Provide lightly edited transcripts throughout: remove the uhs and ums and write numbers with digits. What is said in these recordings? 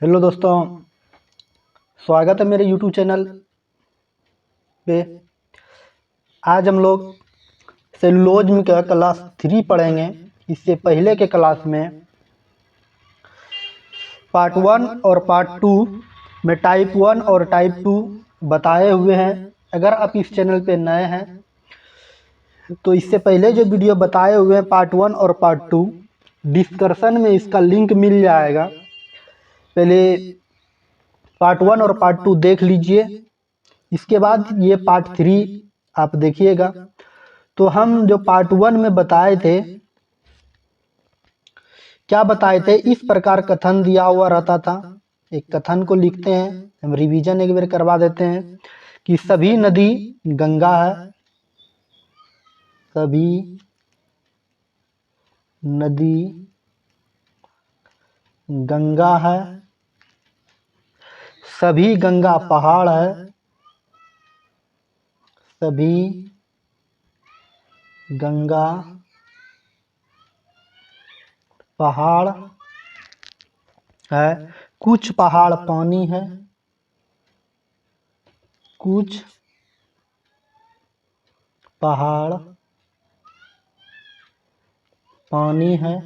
Hello दोस्तों, स्वागत है मेरे यूट्यूब चैनल पे। आज हम लोग सेलुलोज में का क्लास 3 पढ़ेंगे। इससे पहले के क्लास में पार्ट 1 और पार्ट 2 में टाइप 1 और टाइप 2 बताए हुए हैं। अगर आप इस चैनल पे नए हैं तो इससे पहले जो वीडियो बताए हुए हैं पार्ट 1 और पार्ट 2 डिस्क्रिप्शन में इसका लिंक मिल जाएगा। पहले पार्ट 1 और पार्ट 2 देख लीजिए, इसके बाद ये पार्ट 3 आप देखिएगा। तो हम जो पार्ट 1 में बताए थे, क्या बताए थे, इस प्रकार कथन दिया हुआ रहता था। एक कथन को लिखते हैं, हम रिवीजन एक बार करवा देते हैं कि सभी नदी गंगा है, सभी नदी गंगा है, सभी गंगा पहाड़ है, सभी गंगा पहाड़ है, कुछ पहाड़ पानी है, कुछ पहाड़ पानी है।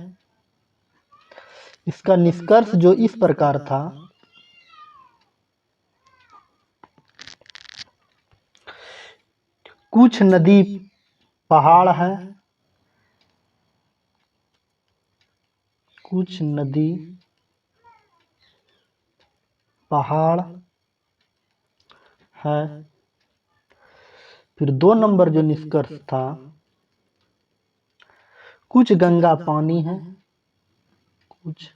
इसका निष्कर्ष जो इस प्रकार था, कुछ नदी पहाड़ है, कुछ नदी पहाड़ है। फिर 2 नंबर जो निष्कर्ष था, कुछ गंगा पानी है, कुछ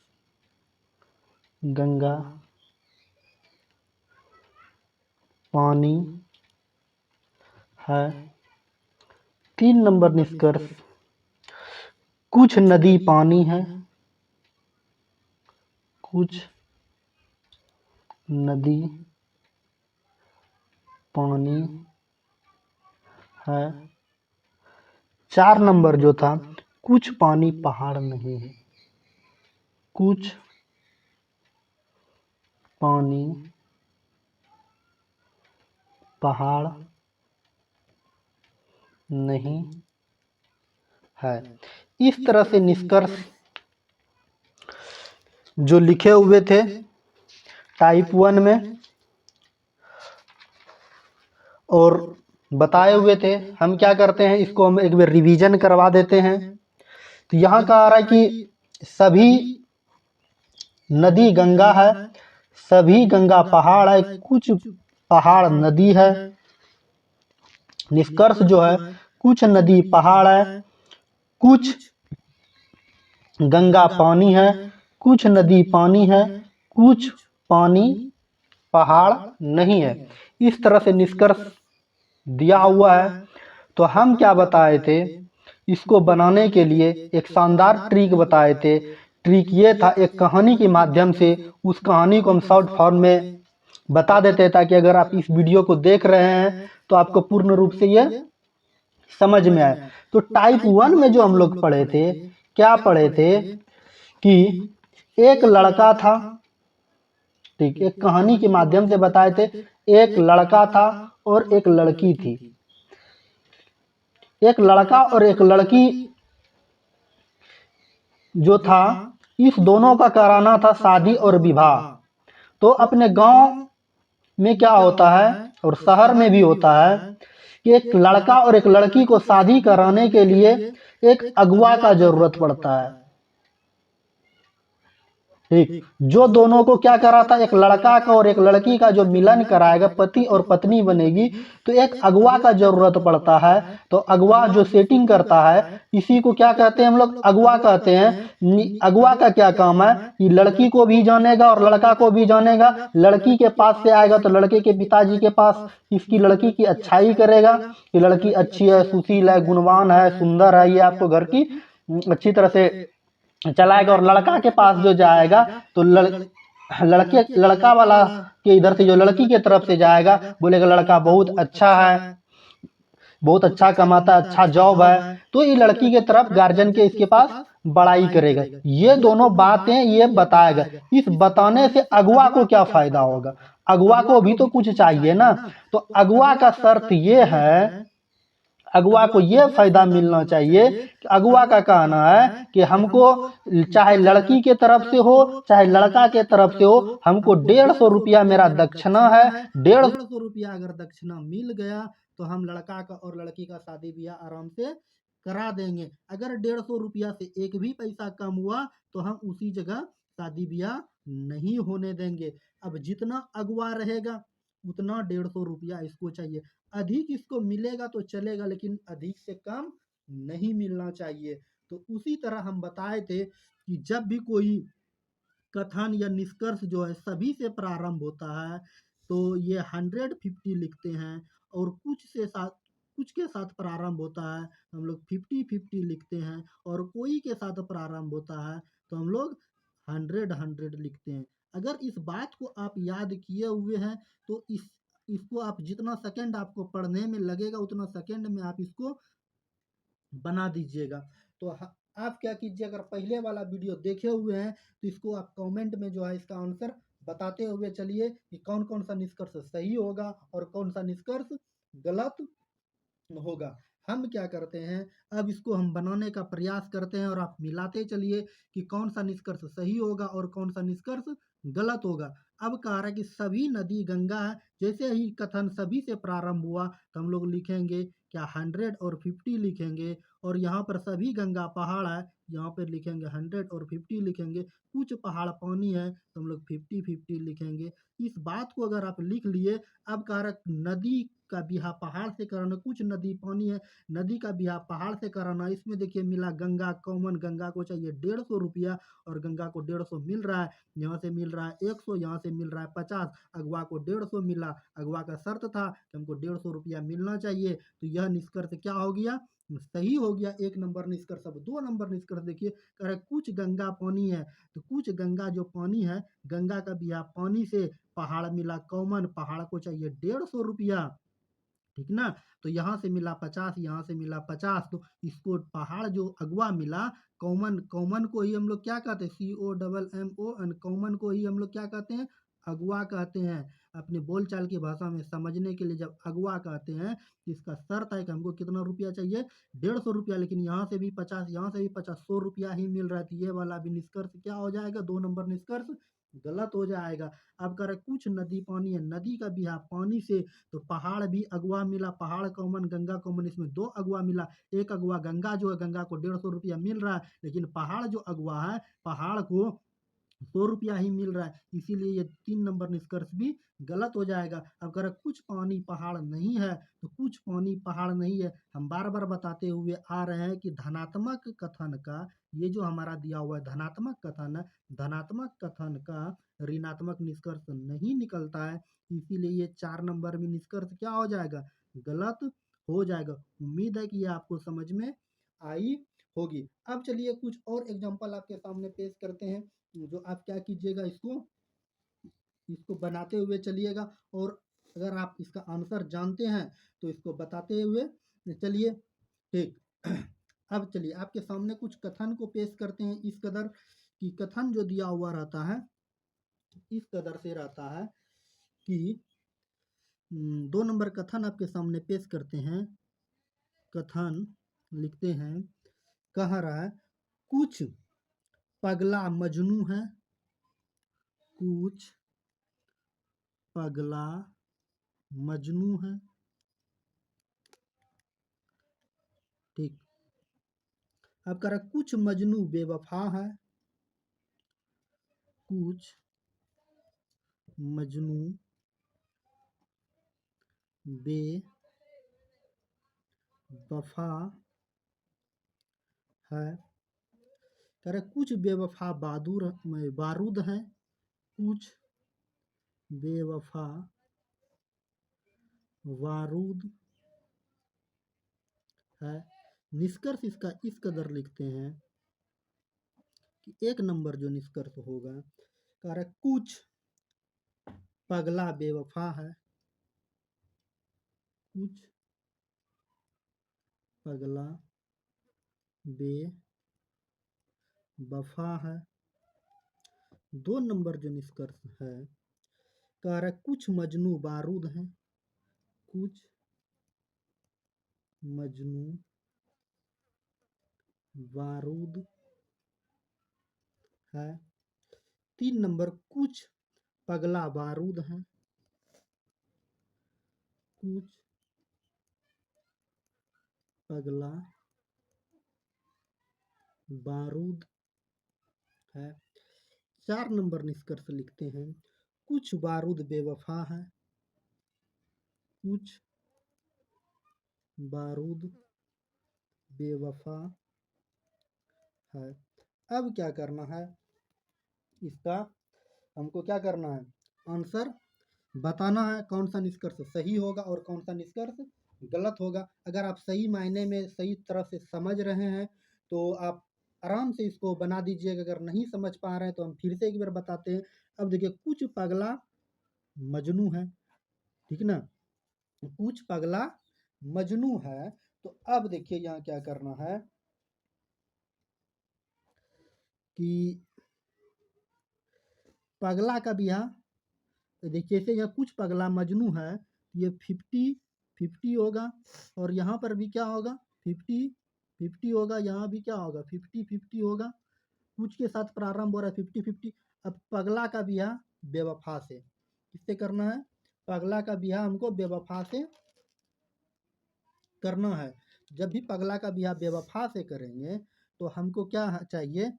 गंगा पानी है। 3 नंबर निष्कर्ष, कुछ नदी पानी है, कुछ नदी पानी है। 4 नंबर जो था, कुछ पानी पहाड़ नहीं है, कुछ पानी पहाड़ नहीं है। इस तरह से निष्कर्ष जो लिखे हुए थे टाइप 1 में और बताए हुए थे, हम क्या करते हैं, इसको हम एक बार रिवीजन करवा देते हैं। तो यहाँ कहा रहा है कि सभी नदी गंगा है, सभी गंगा पहाड़ है, कुछ पहाड़ नदी है। निष्कर्ष जो है, कुछ नदी पहाड़ है, कुछ गंगा पानी है, कुछ नदी पानी है, कुछ पानी पहाड़ नहीं है। इस तरह से निष्कर्ष दिया हुआ है। तो हम क्या बताए थे, इसको बनाने के लिए एक शानदार ट्रिक बताए थे। ट्रिक ये था, एक कहानी के माध्यम से उस कहानी को हम शॉर्ट फॉर्म में बता देते हैं, ताकि अगर आप इस वीडियो को देख रहे हैं तो आपको पूर्ण रूप से ये समझ में आए। तो टाइप 1 में जो हम लोग पढ़े थे, क्या पढ़े थे कि एक लड़का था, ठीक, एक कहानी के माध्यम से बताए थे। एक लड़का था और एक लड़की थी। एक लड़का और एक लड़की जो था, इस दोनों का कराना था शादी और विवाह। तो अपने गांव में क्या होता है और शहर में भी होता है कि एक लड़का और एक लड़की को शादी कराने के लिए एक अगुआ का जरूरत पड़ता है। ठीक, जो दोनों को क्या करा था, एक लड़का का और एक लड़की का जो मिलन कराएगा, पति और पत्नी बनेगी, तो एक अगुआ का जरूरत पड़ता है। तो अगुआ जो सेटिंग करता है, इसी को क्या कहते हैं हम लोग, अगुआ कहते हैं। अगुआ का क्या काम है, कि लड़की को भी जानेगा और लड़का को भी जानेगा। लड़की के पास से आएगा तो लड़के के पिताजी के पास इसकी लड़की की अच्छाई करेगा कि लड़की अच्छी है, सुशील है, गुणवान है, सुंदर है, ये आपको घर की अच्छी तरह से चलाएगा। और लड़का के पास जो जाएगा तो लड़का वाला के इधर से जो लड़की के तरफ से जाएगा, बोलेगा लड़का बहुत अच्छा है, बहुत अच्छा कमाता है, अच्छा जॉब है। तो ये लड़की के तरफ गार्जियन के इसके पास बड़ाई करेगा। ये दोनों बातें ये बताएगा। इस बताने से अगुआ को क्या फायदा होगा? अगुआ को भी तो कुछ चाहिए ना। तो अगुआ का शर्त ये है, अगुआ को ये फायदा मिलना चाहिए कि अगुआ का कहना है कि हमको चाहे लड़की के तरफ से हो चाहे लड़का के तरफ से हो, हमको 150 रुपया मेरा दक्षिणा है। 150 रुपया अगर दक्षिणा मिल गया तो हम लड़का का और लड़की का शादी ब्याह आराम से करा देंगे। अगर 150 रुपया से एक भी पैसा कम हुआ तो हम उसी जगह शादी ब्याह नहीं होने देंगे। अब जितना अगुआ रहेगा उतना 150 रुपया इसको चाहिए। अधिक इसको मिलेगा तो चलेगा, लेकिन अधिक से कम नहीं मिलना चाहिए। तो उसी तरह हम बताए थे कि जब भी कोई कथन या निष्कर्ष जो है सभी से प्रारंभ होता है तो ये 150 लिखते हैं, और कुछ के साथ प्रारंभ होता है हम लोग 50-50 लिखते हैं, और कोई के साथ प्रारंभ होता है तो हम लोग 100-100 लिखते हैं। अगर इस बात को आप याद किए हुए हैं तो इसको आप जितना सेकंड आपको पढ़ने में लगेगा उतना सेकंड में आप इसको बना दीजिएगा। तो आप क्या कीजिए, अगर पहले वाला वीडियो देखे हुए हैं तो इसको आप कमेंट में जो है इसका आंसर बताते हुए चलिए कि कौन कौन सा निष्कर्ष सही होगा और कौन सा निष्कर्ष गलत होगा। हम क्या करते हैं, अब इसको हम बनाने का प्रयास करते हैं और आप मिलाते चलिए कि कौन सा निष्कर्ष सही होगा और कौन सा निष्कर्ष गलत होगा। अब कह रहा है कि सभी नदी गंगा है। जैसे ही कथन सभी से प्रारंभ हुआ तो हम लोग लिखेंगे क्या 100 और 50 लिखेंगे, और यहाँ पर सभी गंगा पहाड़ है, यहाँ पर लिखेंगे 100 और 50 लिखेंगे। कुछ पहाड़ पानी है तो हम लोग 50-50 लिखेंगे। इस बात को अगर आप लिख लिए, अब कह रहा है नदी का बिहा पहाड़ से कराना, कुछ नदी पानी है, नदी का बिहा पहाड़ से कराना। इसमें देखिए मिला गंगा कॉमन, गंगा को चाहिए 150 रुपया और गंगा को 150 मिल रहा है। यहाँ से मिल रहा है 100, यहाँ से मिल रहा है 50, अगवा को 150 मिला। अगवा का शर्त था कि हमको 150 रुपया मिलना चाहिए, तो यह निष्कर्ष क्या हो गया, सही हो गया। एक नंबर निष्कर्ष। अब 2 नंबर निष्कर्ष देखिए, कह रहे कुछ गंगा पानी है, तो कुछ गंगा जो पानी है, गंगा का बिहा पानी से पहाड़ मिला कॉमन, पहाड़ को चाहिए 150 रुपया, ठीक ना। तो यहाँ से मिला 50, यहाँ से मिला 50, तो इसको पहाड़ जो अगवा मिला कॉमन, कॉमन को ही हम लोग क्या कहते हैं, COMMO, एंड कॉमन को ही हम लोग क्या कहते हैं, अगवा कहते हैं। अपने बोलचाल की भाषा में समझने के लिए जब अगवा कहते हैं तो इसका शर्त है कि हमको कितना रुपया चाहिए, 150 रुपया, लेकिन यहाँ से भी 50, यहाँ से भी 50, 100 रुपया ही मिल रहा है। तो ये वाला भी निष्कर्ष क्या हो जाएगा, 2 नंबर निष्कर्ष गलत हो जाएगा। अब कह रहे कुछ नदी पानी है, नदी का बिहा पानी से, तो पहाड़ भी अगवा मिला, पहाड़ कॉमन गंगा कॉमन, इसमें 2 अगवा मिला। एक अगवा गंगा जो है, गंगा को 150 रुपया मिल रहा है, लेकिन पहाड़ जो अगवा है, पहाड़ को 100 रुपया ही मिल रहा है, इसीलिए ये 3 नंबर निष्कर्ष भी गलत हो जाएगा। अब अगर कुछ पानी पहाड़ नहीं है, तो कुछ पानी पहाड़ नहीं है। हम बार बार बताते हुए आ रहे हैं कि धनात्मक कथन का, ये जो हमारा दिया हुआ है धनात्मक कथन है, धनात्मक कथन का ऋणात्मक निष्कर्ष नहीं निकलता है, इसीलिए ये 4 नंबर में निष्कर्ष क्या हो जाएगा, गलत हो जाएगा। उम्मीद है कि ये आपको समझ में आई होगी। अब चलिए कुछ और एग्जांपल आपके सामने पेश करते हैं, जो आप क्या कीजिएगा, इसको इसको बनाते हुए चलिएगा, और अगर आप इसका आंसर जानते हैं तो इसको बताते हुए चलिए, ठीक। अब चलिए आपके सामने कुछ कथन को पेश करते हैं। इस कदर कि कथन जो दिया हुआ रहता है इस कदर से रहता है कि 2 नंबर कथन आपके सामने पेश करते हैं। कथन लिखते हैं, कह रहा है कुछ पगला मजनू है, कुछ पगला मजनू है, ठीक। अब कह रहा कुछ मजनू बेवफा है, कुछ मजनू बेवफा है। कह रहा कुछ बेवफा बारूद हैं, कुछ बेवफा बारूद है। निष्कर्ष इसका इस कदर लिखते हैं कि 1 नंबर जो निष्कर्ष होगा, कह रहा कुछ पगला बेवफा है, कुछ पगला वफा है। 2 नंबर जो निष्कर्ष है, कह रहा है कुछ मजनू बारूद हैं, कुछ मजनू बारूद है। 3 नंबर कुछ पगला बारूद हैं, कुछ पगला बारूद है। 4 नंबर निष्कर्ष लिखते हैं, कुछ बारूद बेवफा है, कुछ बारूद बेवफा है। अब क्या करना है, इसका हमको क्या करना है, आंसर बताना है, कौन सा निष्कर्ष सही होगा और कौन सा निष्कर्ष गलत होगा। अगर आप सही मायने में सही तरह से समझ रहे हैं तो आप आराम से इसको बना दीजिएगा। अगर नहीं समझ पा रहे हैं तो हम फिर से एक बार बताते हैं। अब देखिए, कुछ पगला मजनू है, ठीक ना, कुछ पगला मजनू है। तो अब देखिए यहाँ क्या करना है कि पगला का ब्याह, देखिए जैसे यहाँ कुछ पगला मजनू है, ये 50-50 होगा, और यहाँ पर भी क्या होगा, 50-50 होगा, यहाँ भी क्या होगा, 50-50 होगा। कुछ के साथ प्रारंभ हो रहा है, 50-50। अब पगला का ब्याह बेवफा से, किससे करना है, पगला का ब्याह हमको बेवफा से करना है। जब भी पगला का ब्याह बेवफा से करेंगे तो हमको क्या चाहिए,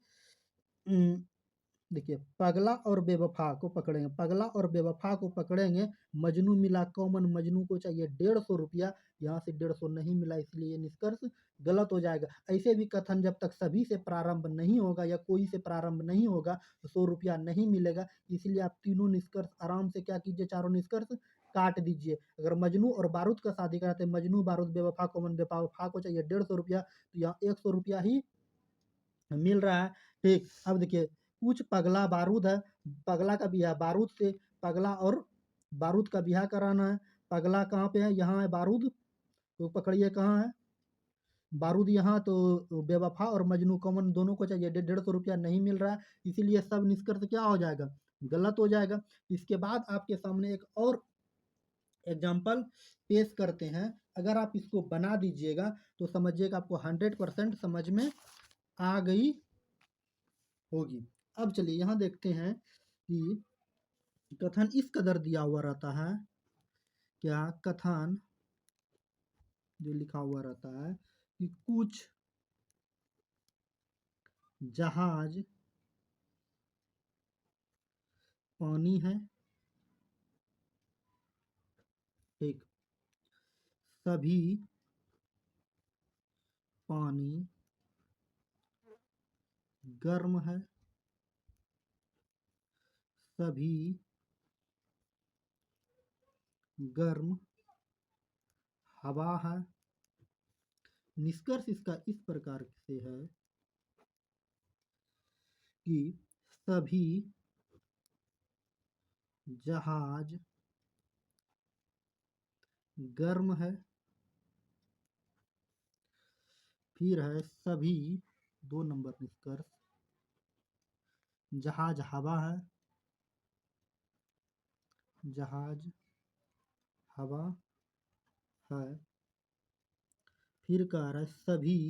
देखिए पगला और बेवफा को पकड़ेंगे, पगला और बेवफा को पकड़ेंगे, मजनू मिला कॉमन, मजनू को चाहिए 150 रुपया, यहाँ से 150 नहीं मिला, इसलिए निष्कर्ष गलत हो जाएगा। ऐसे भी कथन जब तक सभी से प्रारंभ नहीं होगा या कोई से प्रारंभ नहीं होगा तो 100 रुपया नहीं मिलेगा। इसलिए आप तीनों निष्कर्ष आराम से क्या कीजिए, चारों निष्कर्ष काट दीजिए। अगर मजनू और बारूद का शादी कराते, मजनू बारूद बेवफा कॉमन, बेवफा को चाहिए 150 रुपया, तो यहाँ 100 रुपया ही मिल रहा है। ठीक, अब देखिए कुछ पगला बारूद है, पगला का ब्याह बारूद से, पगला और बारूद का ब्याह कराना है। पगला कहाँ पे है, यहाँ है बारूद, तो पकड़िए कहाँ है बारूद, यहाँ तो बेवफा और मजनू कॉमन दोनों को चाहिए, 150 रुपया नहीं मिल रहा है, इसीलिए सब निष्कर्ष क्या हो जाएगा, गलत हो जाएगा। इसके बाद आपके सामने एक और एग्जाम्पल पेश करते हैं। अगर आप इसको बना दीजिएगा तो समझिएगा आपको 100% समझ में आ गई होगी। अब चलिए यहाँ देखते हैं कि कथन इस कदर दिया हुआ रहता है, क्या कथन जो लिखा हुआ रहता है कि कुछ जहाज पानी है, एक सभी पानी गर्म है, सभी गर्म हवा है। निष्कर्ष इसका इस प्रकार से है कि सभी जहाज गर्म है, फिर है सभी, 2 नंबर निष्कर्ष, जहाज हवा है, जहाज हवा है, फिर कह रहा है सभी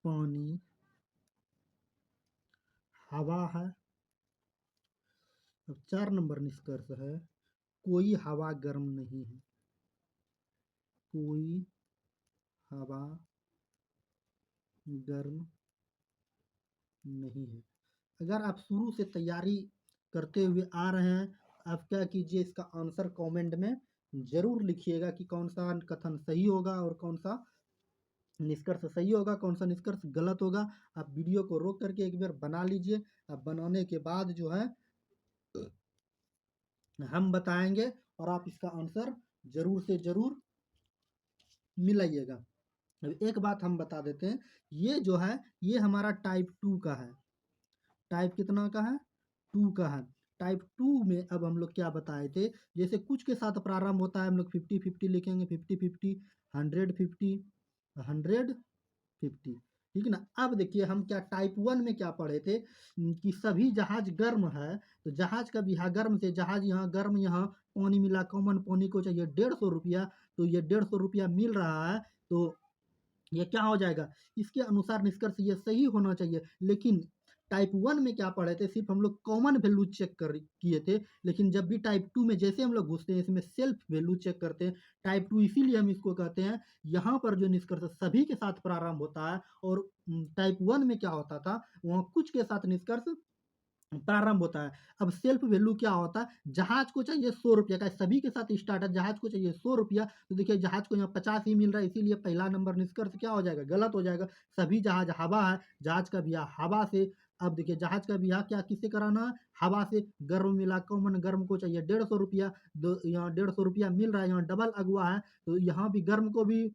पानी हवा है। अब 4 नंबर निष्कर्ष है, कोई हवा गर्म नहीं है, कोई हवा गर्म नहीं है। अगर आप शुरू से तैयारी करते हुए आ रहे हैं, आप क्या कीजिए, इसका आंसर कमेंट में ज़रूर लिखिएगा कि कौन सा कथन सही होगा और कौन सा निष्कर्ष सही होगा, कौन सा निष्कर्ष गलत होगा। आप वीडियो को रोक करके एक बार बना लीजिए। अब बनाने के बाद जो है हम बताएंगे और आप इसका आंसर ज़रूर से ज़रूर मिलाइएगा। अब एक बात हम बता देते हैं, ये जो है ये हमारा टाइप 2 का है। टाइप कितना का है, 2 का है। टाइप 2 में अब हम लोग क्या बताए थे, जैसे कुछ के साथ प्रारंभ होता है हम लोग 50-50 लिखेंगे, 50-50, 100-50, 100 50। ठीक है ना। अब देखिए हम क्या टाइप 1 में क्या पढ़े थे कि सभी जहाज गर्म है, तो जहाज का भी यहाँ गर्म से जहाज यहाँ गर्म, यहाँ पानी मिला कॉमन, पानी को चाहिए 150 रुपया, तो ये 150 रुपया मिल रहा है, तो ये क्या हो जाएगा, इसके अनुसार निष्कर्ष ये सही होना चाहिए। लेकिन टाइप 1 में क्या पढ़े थे, सिर्फ हम लोग कॉमन वैल्यू चेक कर किए थे, लेकिन जब भी टाइप 2 में जैसे हम लोग घुसते हैं इसमें सेल्फ वैल्यू चेक करते हैं। टाइप 2 इसीलिए हम इसको कहते हैं, यहाँ पर जो निष्कर्ष सभी के साथ प्रारंभ होता है, और टाइप 1 में क्या होता था, वहाँ कुछ के साथ निष्कर्ष प्रारंभ होता है। अब सेल्फ वैल्यू क्या होता है, जहाज को चाहिए 100 रुपया का, सभी के साथ स्टार्ट है, जहाज को चाहिए 100 रुपया, तो देखिए जहाज को यहाँ 50 ही मिल रहा है, इसीलिए पहला नंबर निष्कर्ष क्या हो जाएगा, गलत हो जाएगा। सभी जहाज हवा है, जहाज का बिया हवा से, अब देखिए जहाज का बिया क्या किससे कराना है, हवा से। गर्म मिला कॉमन, गर्म को चाहिए 150 रुपया, यहाँ 150 रुपया मिल रहा है, यहाँ डबल अगुआ है, तो यहाँ भी गर्म को भी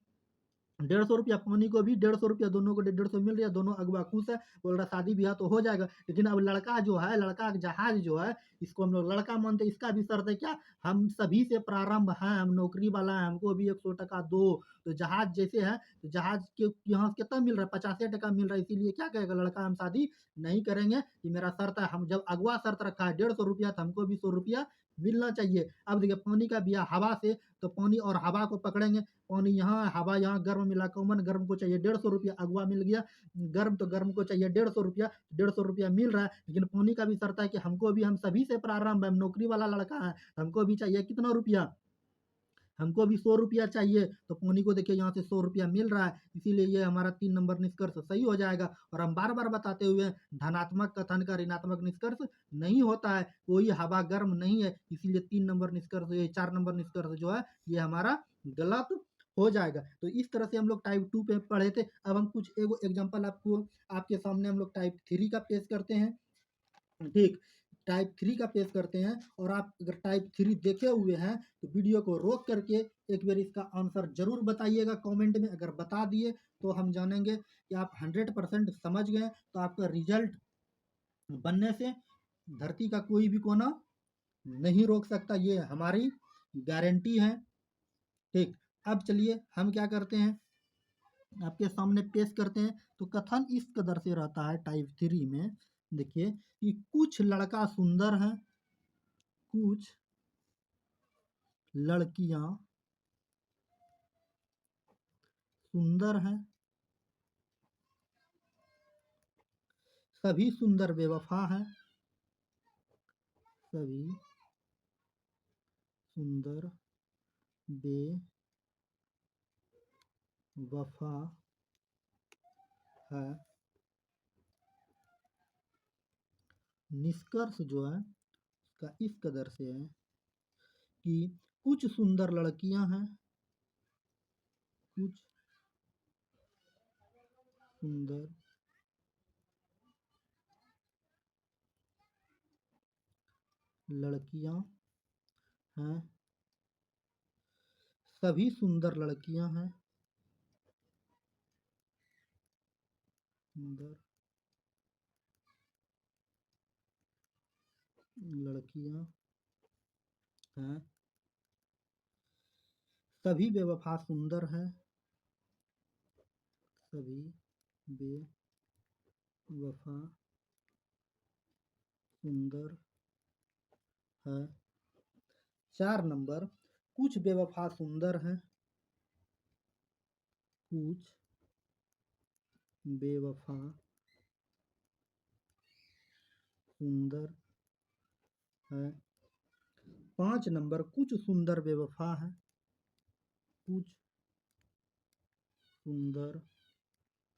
150 रुपया, पानी को भी 150 रुपया, दोनों को 150 मिल रहा है, दोनों अगुआ खुश है, बोल रहा शादी ब्याह तो हो जाएगा। लेकिन अब लड़का जो है, लड़का जहाज जो है, इसको हम लोग लड़का मानते हैं, इसका भी शर्त है क्या, हम सभी से प्रारंभ हैं, हम नौकरी वाला है, हमको भी 100 टका दो। तो जहाज जैसे है, तो जहाज के यहाँ कितना मिल रहा है, 50 टका मिल रहा है, इसीलिए क्या कहेगा लड़का, हम शादी नहीं करेंगे, ये मेरा शर्त है। हम जब अगुआ शर्त रखा है 150 रुपया, तो हमको भी 100 रुपया मिलना चाहिए। अब देखिए पानी का बिया हवा से, तो पानी और हवा को पकड़ेंगे, पानी यहाँ हवा यहाँ, गर्म मिला कॉमन, गर्म को चाहिए 150 रुपया, अगुआ मिल गया। गर्म तो गर्म को चाहिए 150 रुपया, 150 रुपया मिल रहा है, लेकिन पानी का भी शर्त है कि हमको भी, हम सभी से प्रारंभ है, हम नौकरी वाला लड़का है, हमको भी चाहिए कितना रुपया, हमको भी 100 रुपया चाहिए। तो पानी को देखिए यहाँ से 100 रुपया मिल रहा है, इसीलिए ये हमारा 3 नंबर निष्कर्ष सही हो जाएगा। और हम बार बार बताते हुए, धनात्मक कथन का ऋणात्मक निष्कर्ष नहीं होता है, कोई हवा गर्म नहीं है, इसीलिए 3 नंबर निष्कर्ष, ये 4 नंबर निष्कर्ष जो है ये हमारा गलत हो जाएगा। तो इस तरह से हम लोग टाइप 2 पे पढ़े थे। अब हम कुछ एगो एग्जांपल आपको, आपके सामने हम लोग टाइप 3 का पेश करते हैं। ठीक, टाइप 3 का पेश करते हैं, और आप अगर टाइप 3 देखे हुए हैं तो वीडियो को रोक करके एक बार इसका आंसर जरूर बताइएगा कमेंट में। अगर बता दिए तो हम जानेंगे कि आप 100% समझ गए, तो आपका रिजल्ट बनने से धरती का कोई भी कोना नहीं रोक सकता, ये हमारी गारंटी है। ठीक, अब चलिए हम क्या करते हैं, आपके सामने पेश करते हैं। तो कथन इस कदर से रहता है टाइप 3 में, देखिए कि कुछ लड़का सुंदर है, कुछ लड़कियां सुंदर हैं, सभी सुंदर बेवफा हैं, सभी सुंदर बेवफा है। निष्कर्ष जो है उसका इस कदर से है कि कुछ सुंदर लड़कियां हैं, कुछ सुंदर लड़कियां हैं, सभी सुंदर लड़कियां हैं, सुंदर लड़कियां हैं, सभी बेवफा सुंदर हैं, सभी बेवफा सुंदर है। 4 नंबर, कुछ बेवफा सुंदर हैं, कुछ बेवफा सुंदर है। 5 नंबर, कुछ सुंदर बेवफा है, कुछ सुंदर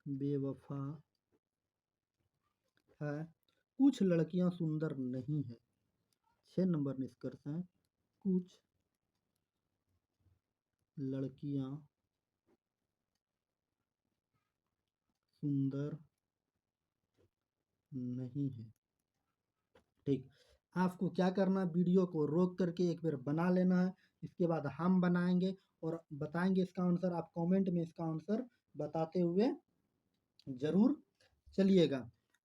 बेवफा है, कुछ लड़कियां सुंदर नहीं है। 6 नंबर निष्कर्ष है, कुछ लड़कियां सुंदर नहीं है। ठीक, आपको क्या करना, वीडियो को रोक करके एक बार बना लेना है, इसके बाद हम बनाएंगे और बताएंगे इसका आंसर। आप कमेंट में इसका आंसर बताते हुए जरूर चलिएगा।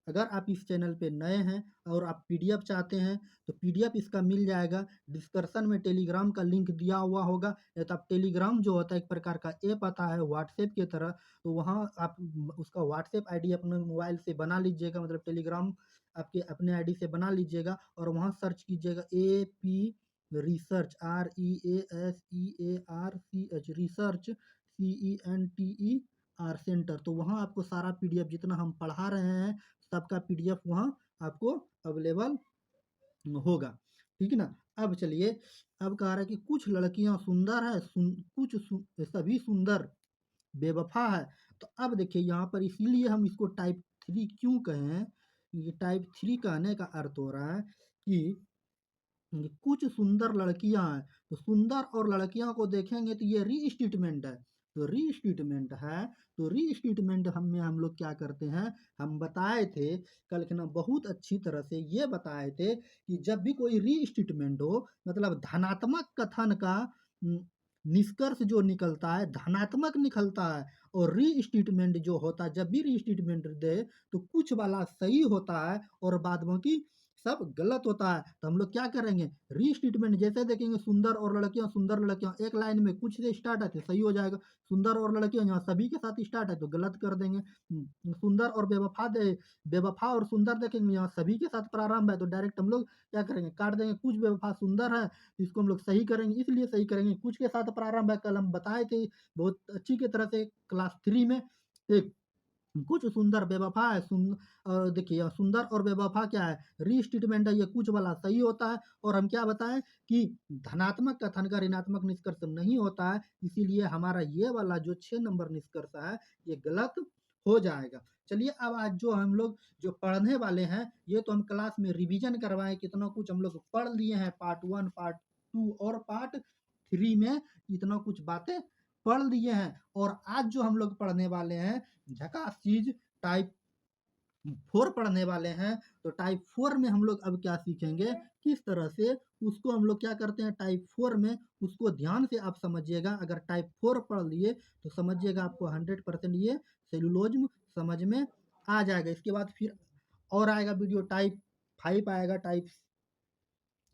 अगर आप इस चैनल पे नए हैं और आप पीडीएफ चाहते हैं तो पीडीएफ इसका मिल जाएगा। डिस्क्रिप्शन में टेलीग्राम का लिंक दिया हुआ होगा, या तो आप टेलीग्राम जो होता है एक प्रकार का ऐप आता है व्हाट्सएप की तरह, तो वहाँ आप उसका व्हाट्सएप आईडी अपने मोबाइल से बना लीजिएगा, मतलब टेलीग्राम आपके अपने आईडी से बना लीजिएगा और वहाँ सर्च कीजिएगा AP research REASEARCH research CENTER centre. तो वहाँ आपको सारा पीडीएफ जितना हम पढ़ा रहे हैं सबका पीडीएफ वहाँ आपको अवेलेबल होगा, ठीक है ना। अब चलिए, अब कह रहा है कि कुछ लड़कियां सुंदर है, सभी सुंदर बेवफा है। तो अब देखिए यहाँ पर इसीलिए हम इसको टाइप 3 क्यों कहे हैं। ये टाइप 3 कहने का अर्थ हो रहा है कि कुछ सुंदर लड़कियां हैं, तो सुंदर और लड़कियों को देखेंगे तो ये री स्टेटमेंट है। तो री स्टेटमेंट है, तो री स्टेटमेंट हम लोग क्या करते हैं, हम बताए थे कल के ना बहुत अच्छी तरह से ये बताए थे कि जब भी कोई री स्टेटमेंट हो, मतलब धनात्मक कथन का निष्कर्ष जो निकलता है धनात्मक निकलता है, और री स्टेटमेंट जो होता है जब भी री स्टेटमेंट दे तो कुछ वाला सही होता है और बाद बाकी सब गलत होता है। तो हम लोग क्या करेंगे, री स्टेटमेंट जैसे देखेंगे सुंदर लड़कियां एक लाइन में कुछ से स्टार्ट है तो सही हो जाएगा। सुंदर और लड़कियां यहाँ सभी के साथ स्टार्ट है तो गलत कर देंगे। सुंदर और बेवफा और सुंदर देखेंगे यहाँ सभी के साथ प्रारंभ है तो डायरेक्ट हम लोग क्या करेंगे, काट देंगे। कुछ बेवफा सुंदर है तो इसको हम लोग सही करेंगे, इसलिए सही करेंगे कुछ के साथ प्रारंभ है, कल हम बताए थे बहुत अच्छी की तरह से क्लास 3 में। एक कुछ सुंदर बेवफा है और देखिए सुंदर और बेवफा क्या है, री स्टेटमेंट है, ये कुछ वाला सही होता है। और हम क्या बताएं कि धनात्मक कथन का ऋणात्मक निष्कर्ष नहीं होता है, इसीलिए हमारा ये वाला जो 6 नंबर निष्कर्ष है ये गलत हो जाएगा। चलिए अब आज जो हम लोग जो पढ़ने वाले हैं ये तो हम क्लास में रिवीजन करवाएं, कितना कुछ हम लोग पढ़ लिए हैं, पार्ट 1 पार्ट 2 और पार्ट 3 में इतना कुछ बातें पढ़ लिए हैं। और आज जो हम लोग पढ़ने वाले हैं झकास चीज टाइप 4 पढ़ने वाले हैं। तो टाइप 4 में हम लोग अब क्या सीखेंगे, किस तरह से उसको हम लोग क्या करते हैं टाइप 4 में, उसको ध्यान से आप समझिएगा। अगर टाइप 4 पढ़ लिए तो समझिएगा आपको 100% ये सेलुलोज्म समझ में आ जाएगा। इसके बाद फिर और आएगा वीडियो टाइप 5 आएगा, टाइप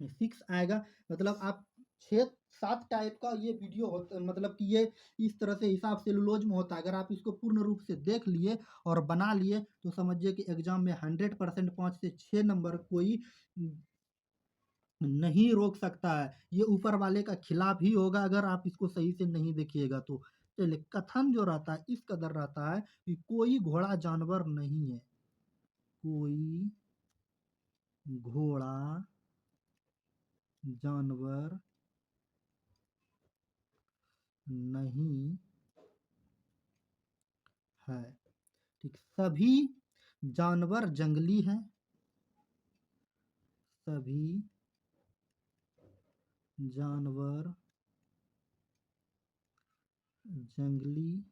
6 आएगा। मतलब आप 6-7 टाइप का ये वीडियो होता, मतलब कि ये इस तरह से हिसाब सेलुलोज में होता है। अगर आप इसको पूर्ण रूप से देख लिए और बना लिए तो समझिए कि एग्जाम में 100% 5 से 6 नंबर कोई नहीं रोक सकता है। ये ऊपर वाले का खिलाफ ही होगा अगर आप इसको सही से नहीं देखिएगा तो। चलिए, कथन जो रहता है इस कदर रहता है कि कोई घोड़ा जानवर नहीं है, कोई घोड़ा जानवर नहीं है, ठीक। सभी जानवर जंगली हैं, सभी जानवर जंगली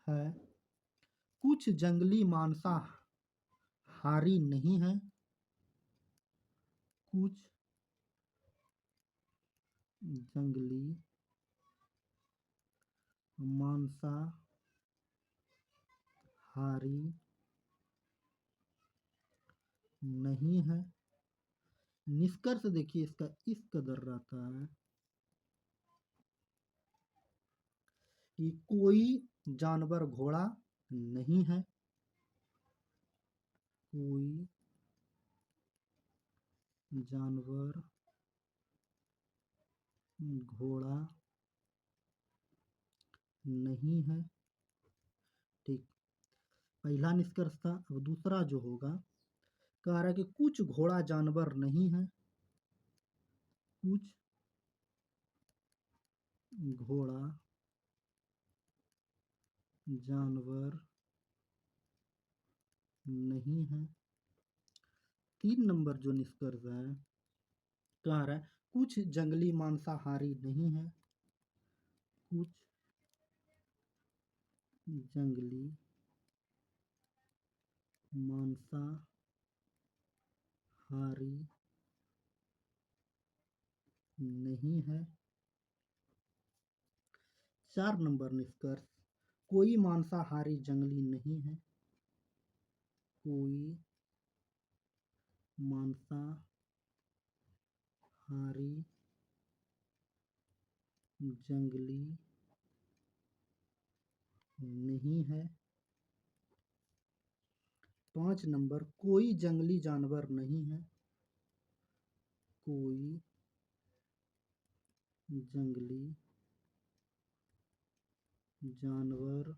है। कुछ जंगली मांसाहारी नहीं है, कुछ जंगली मांसाहारी नहीं है। निष्कर्ष देखिए इसका इस कदर रहता है कि कोई जानवर घोड़ा नहीं है, कोई जानवर घोड़ा नहीं है, ठीक। पहला निष्कर्ष था। अब दूसरा जो होगा, कह रहा है कि कुछ घोड़ा जानवर नहीं है, कुछ घोड़ा जानवर नहीं है। 3 नंबर जो निष्कर्ष है, कह रहा है कुछ जंगली मांसाहारी नहीं है, कुछ जंगली मांसाहारी नहीं है। 4 नंबर निष्कर्ष, कोई मांसाहारी जंगली नहीं है, कोई मांसाहारी जंगली नहीं है। 5 नंबर, कोई जंगली जानवर नहीं है। कोई जंगली जानवर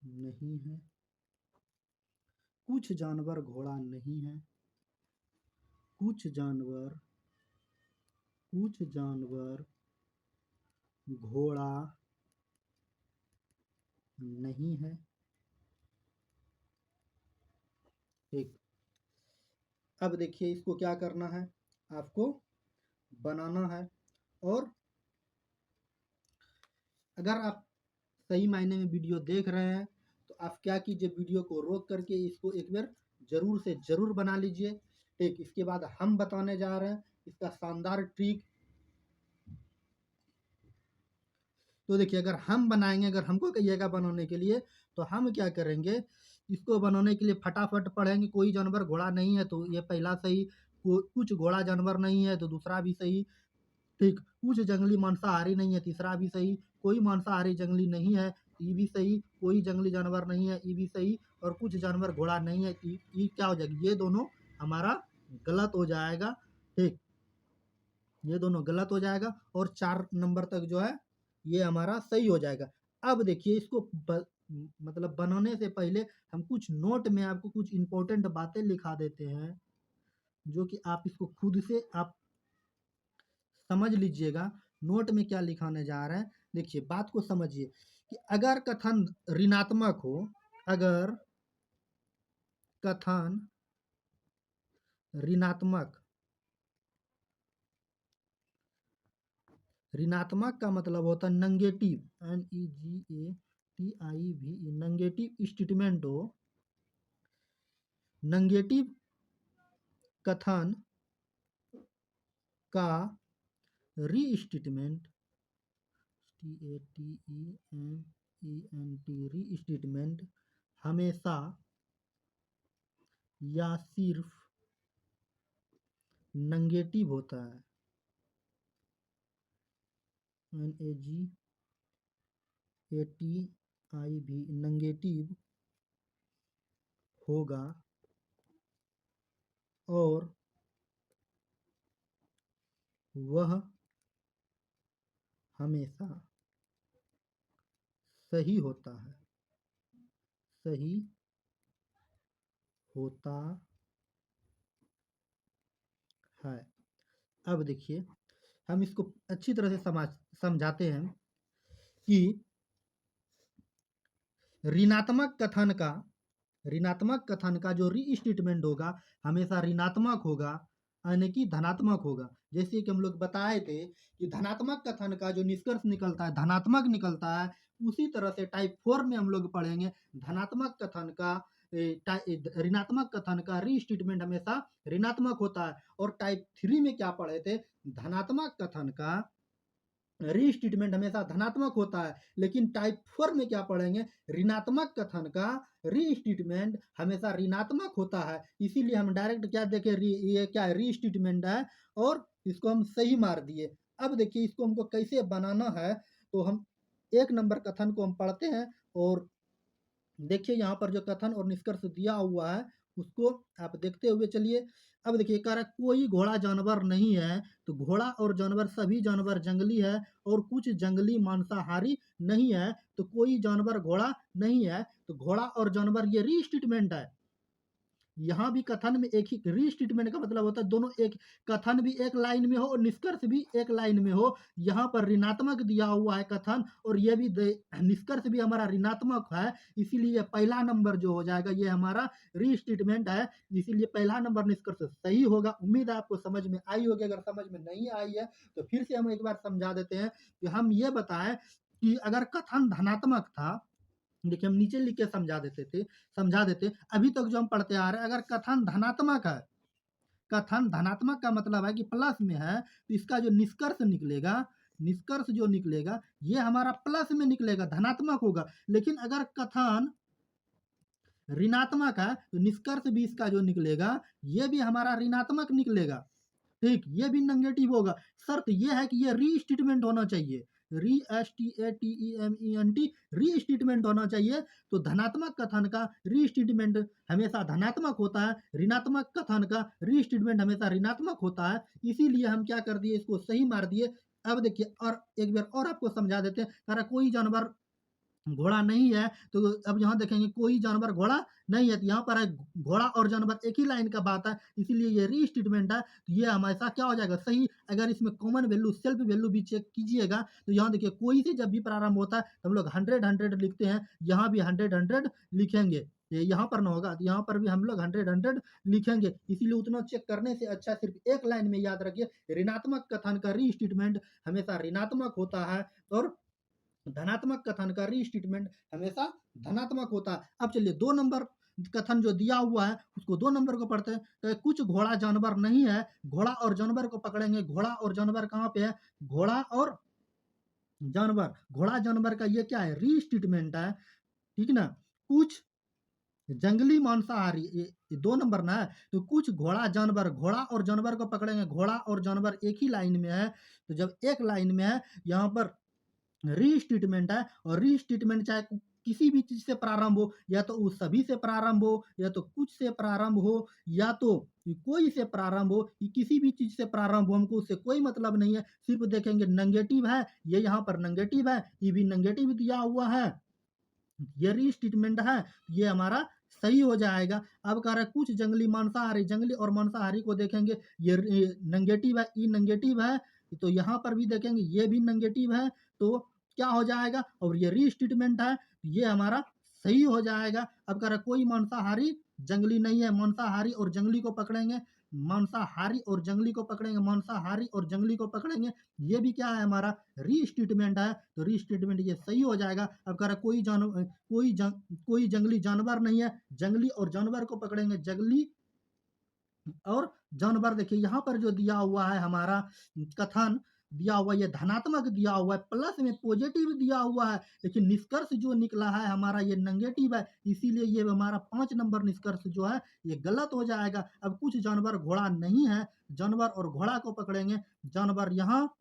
नहीं है। कुछ जानवर घोड़ा नहीं है। कुछ जानवर घोड़ा नहीं है। ठीक, अब देखिए इसको क्या करना है, आपको बनाना है। और अगर आप सही मायने में वीडियो देख रहे हैं तो आप क्या कीजिए, वीडियो को रोक करके इसको एक बार ज़रूर से ज़रूर बना लीजिए। ठीक, इसके बाद हम बताने जा रहे हैं इसका शानदार ट्रिक। तो देखिए, अगर हम बनाएंगे, अगर हमको कहिएगा बनाने के लिए तो हम क्या करेंगे, इसको बनाने के लिए फटाफट पढ़ेंगे। कोई जानवर घोड़ा नहीं है तो ये पहला सही, कुछ घोड़ा जानवर नहीं है तो दूसरा भी सही। ठीक, कुछ जंगली मांसाहारी नहीं है, तीसरा भी सही। कोई मांसाहारी जंगली नहीं है, ये भी सही। कोई जंगली जानवर नहीं है, ये भी सही। और कुछ जानवर घोड़ा नहीं है, ये क्या हो जाएगा, ये दोनों हमारा गलत हो जाएगा। ठीक, ये दोनों गलत हो जाएगा और 4 नंबर तक जो है ये हमारा सही हो जाएगा। अब देखिए इसको मतलब बनाने से पहले हम कुछ नोट में आपको कुछ इम्पोर्टेंट बातें लिखा देते हैं, जो कि आप इसको खुद से आप समझ लीजिएगा। नोट में क्या लिखाने जा रहे हैं, देखिए बात को समझिए कि अगर कथन ऋणात्मक हो, अगर कथन ऋणात्मक, ऋणात्मक का मतलब होता है नेगेटिव, NEGATIVE, नेगेटिव स्टेटमेंट हो, नेगेटिव कथन का रीस्टेटमेंट, STATEMENT, रीस्टेटमेंट हमेशा या सिर्फ नेगेटिव होता है। NEGATIVE, नेगेटिव होगा और वह हमेशा सही होता है, सही होता है। अब देखिए हम इसको अच्छी तरह से समझाते हैं कि ऋणात्मक कथन का जो रीस्टेटमेंट होगा हमेशा ऋणात्मक होगा, यानी कि धनात्मक होगा। जैसे कि हम लोग बताए थे कि धनात्मक कथन का जो निष्कर्ष निकलता है धनात्मक निकलता है, उसी तरह से टाइप 4 में हम लोग पढ़ेंगे धनात्मक कथन का ऋणात्मक कथन का रीस्टेटमेंट हमेशा ऋणात्मक होता है। और टाइप 3 में क्या पढ़े थे, धनात्मक कथन का रीस्टेटमेंट हमेशा धनात्मक होता है। लेकिन टाइप 4 में क्या पढ़ेंगे, ऋणात्मक कथन का रीस्टेटमेंट हमेशा ऋणात्मक होता है। इसीलिए हम डायरेक्ट क्या देखें, ये क्या है, रीस्टेटमेंट है और इसको हम सही मार दिए। अब देखिए इसको हमको कैसे बनाना है, तो हम 1 नंबर कथन को हम पढ़ते हैं और देखिए यहाँ पर जो कथन और निष्कर्ष दिया हुआ है उसको आप देखते हुए चलिए। अब देखिए कह रहा है कोई घोड़ा जानवर नहीं है, तो घोड़ा और जानवर सभी जानवर जंगली है। और कुछ जंगली मांसाहारी नहीं है, तो कोई जानवर घोड़ा नहीं है। तो घोड़ा और जानवर ये रीस्टेटमेंट है। यहाँ भी कथन में एक ही रीस्टेटमेंट का मतलब होता है दोनों एक, कथन भी एक लाइन में हो और निष्कर्ष भी एक लाइन में हो। यहाँ पर ऋणात्मक दिया हुआ है कथन और ये भी निष्कर्ष भी हमारा ऋणात्मक है, इसीलिए पहला नंबर जो हो जाएगा ये हमारा रीस्टेटमेंट है। इसीलिए पहला नंबर निष्कर्ष सही होगा। उम्मीद है आपको समझ में आई होगी। अगर समझ में नहीं आई है तो फिर से हम एक बार समझा देते हैं कि हम ये बताएं कि अगर कथन धनात्मक था, देखिए हम नीचे लिख के समझा देते अभी तक जो हम पढ़ते आ रहे हैं। अगर कथन धनात्मक है, कथन धनात्मक का मतलब है कि प्लस में है, तो इसका जो निष्कर्ष निकलेगा, निष्कर्ष जो निकलेगा ये हमारा प्लस में निकलेगा, धनात्मक होगा। लेकिन अगर कथन ऋणात्मक है तो निष्कर्ष भी इसका जो निकलेगा ये भी हमारा ऋणात्मक निकलेगा। ठीक, ये भी नेगेटिव होगा। शर्त ये है कि ये रीस्टेटमेंट होना चाहिए, रीएसटीएटीईएमईएनटी रीस्टेटमेंट होना चाहिए। तो धनात्मक कथन का रीस्टेटमेंट हमेशा धनात्मक होता है, ऋणात्मक कथन का रीस्टेटमेंट हमेशा ऋणात्मक होता है। इसीलिए हम क्या कर दिए, इसको सही मार दिए। अब देखिए और एक बार और आपको समझा देते हैं। कह रहा कोई जानवर घोड़ा नहीं है, तो अब यहाँ देखेंगे कोई जानवर घोड़ा नहीं है, तो यहाँ पर है घोड़ा और जानवर एक ही लाइन का बात है, इसीलिए ये री स्टेटमेंट है। तो ये हमेशा क्या हो जाएगा, सही। अगर इसमें कॉमन वैल्यू सेल्फ वैल्यू भी चेक कीजिएगा तो यहाँ देखिए कोई से जब भी प्रारंभ होता है तो हम लोग 100 लिखते हैं, यहाँ भी 100 लिखेंगे। ये यहाँ पर ना होगा तो यहाँ पर भी हम लोग 100 लिखेंगे। इसीलिए उतना चेक करने से अच्छा सिर्फ एक लाइन में याद रखिए, ऋणात्मक कथन का री स्टेटमेंट हमेशा ऋणात्मक होता है और धनात्मक कथन का रीस्टेटमेंट हमेशा धनात्मक होता है। अब चलिए 2 नंबर कथन जो दिया हुआ है उसको 2 नंबर को पढ़ते हैं। तो कुछ घोड़ा जानवर नहीं है, घोड़ा और जानवर को पकड़ेंगे। घोड़ा और जानवर कहाँ पे है, घोड़ा और जानवर, घोड़ा जानवर का ये क्या है, रीस्टेटमेंट है, ठीक ना। कुछ जंगली मांसाहारी, ये 2 नंबर ना है। तो कुछ घोड़ा जानवर, घोड़ा और जानवर को पकड़ेंगे। घोड़ा और जानवर एक ही लाइन में है, तो जब एक लाइन में है यहाँ पर रीस्टेटमेंट है। और रीस्टेटमेंट चाहे किसी भी चीज से प्रारंभ हो, या तो उस सभी से प्रारंभ हो, या तो कुछ से प्रारंभ हो, या तो कोई से प्रारंभ हो, किसी भी चीज से प्रारंभ हो, हमको उससे कोई मतलब नहीं है। सिर्फ देखेंगे नेगेटिव है, ये यहाँ पर नेगेटिव है, ये भी नेगेटिव दिया हुआ है, ये रीस्टेटमेंट है, ये हमारा सही हो जाएगा। अब कह रहा है कुछ जंगली मांसाहारी, जंगली और मांसाहारी को देखेंगे, ये नेगेटिव है, ई नेगेटिव है, तो यहाँ पर भी देखेंगे ये भी नेगेटिव है, तो क्या हो जाएगा, और ये रीस्टेटमेंट है, ये हमारा सही हो जाएगा। अब कह रहा है कोई मांसाहारी जंगली नहीं है, मांसाहारी और जंगली को पकड़ेंगे, मांसाहारी और जंगली को पकड़ेंगे, मांसाहारी और जंगली को पकड़ेंगे, ये भी क्या है हमारा रीस्टेटमेंट है, तो रीस्टेटमेंट ये सही हो जाएगा। अब कह रहा है कोई जंगली जानवर नहीं है, जंगली और जानवर को पकड़ेंगे, जंगली और जानवर। देखिए यहाँ पर जो दिया हुआ है हमारा कथन दिया हुआ, ये धनात्मक दिया हुआ है, प्लस में पॉजिटिव दिया हुआ है, लेकिन निष्कर्ष जो निकला है हमारा ये नेगेटिव है, इसीलिए ये हमारा 5 नंबर निष्कर्ष जो है ये गलत हो जाएगा। अब कुछ जानवर घोड़ा नहीं है, जानवर और घोड़ा को पकड़ेंगे, जानवर यहाँ,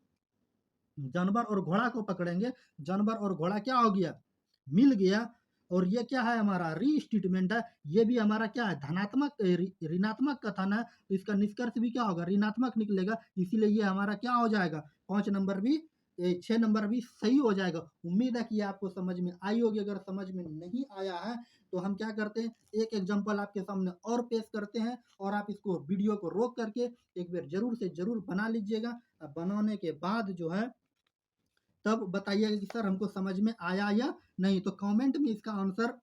जानवर और घोड़ा को पकड़ेंगे, जानवर और घोड़ा क्या हो गया, मिल गया। और ये क्या है हमारा रीस्टेटमेंट है, ये भी हमारा क्या है, धनात्मक ऋणात्मक कथन है, तो इसका निष्कर्ष भी क्या होगा, ऋणात्मक निकलेगा। इसीलिए ये हमारा क्या हो जाएगा, 5 नंबर भी, 6 नंबर भी सही हो जाएगा। उम्मीद है कि आपको समझ में आई होगी। अगर समझ में नहीं आया है तो हम क्या करते हैं, एक एग्जाम्पल आपके सामने और पेश करते हैं, और आप इसको वीडियो को रोक करके एक बार जरूर से जरूर बना लीजिएगा। बनाने के बाद जो है तब बताइएगा कि सर हमको समझ में आया या नहीं, तो कमेंट में इसका आंसर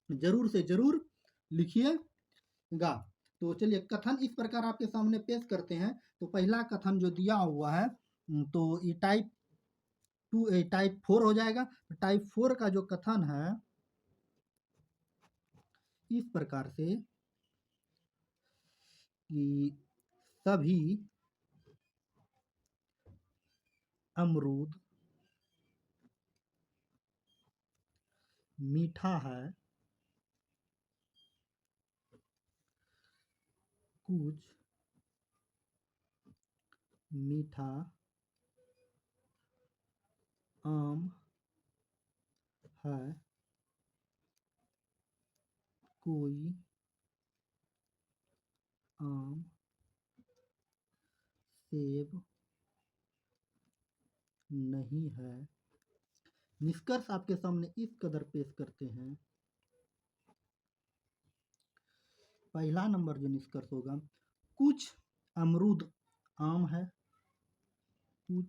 जरूर से जरूर लिखिएगा। तो चलिए कथन इस प्रकार आपके सामने पेश करते हैं। तो पहला कथन जो दिया हुआ है, तो ये टाइप 4 हो जाएगा। तो टाइप 4 का जो कथन है इस प्रकार से कि सभी अमरूद मीठा है, कुछ मीठा आम है, कोई आम सेब नहीं है। निष्कर्ष आपके सामने इस कदर पेश करते हैं। पहला नंबर जो निष्कर्ष होगा, कुछ अमरूद आम है, कुछ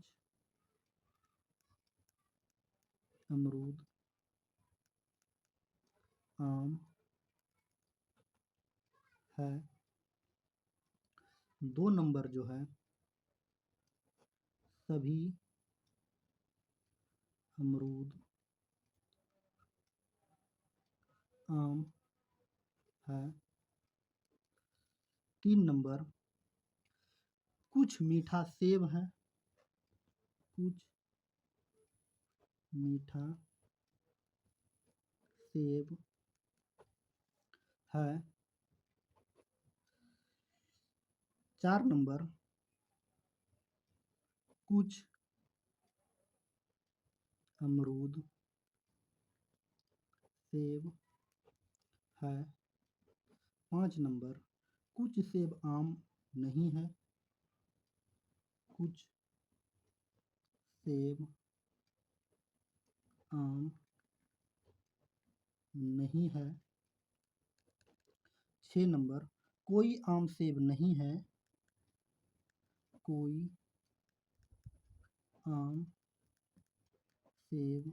अमरूद आम है। 2 नंबर जो है, सभी अमरूद आम है। 3 नंबर, कुछ मीठा सेब है, कुछ मीठा सेब है। 4 नंबर कुछ अमरूद सेब है। 5 नंबर कुछ सेब आम नहीं है। कुछ सेब आम नहीं है। 6 नंबर कोई आम सेब नहीं है। कोई आम सेब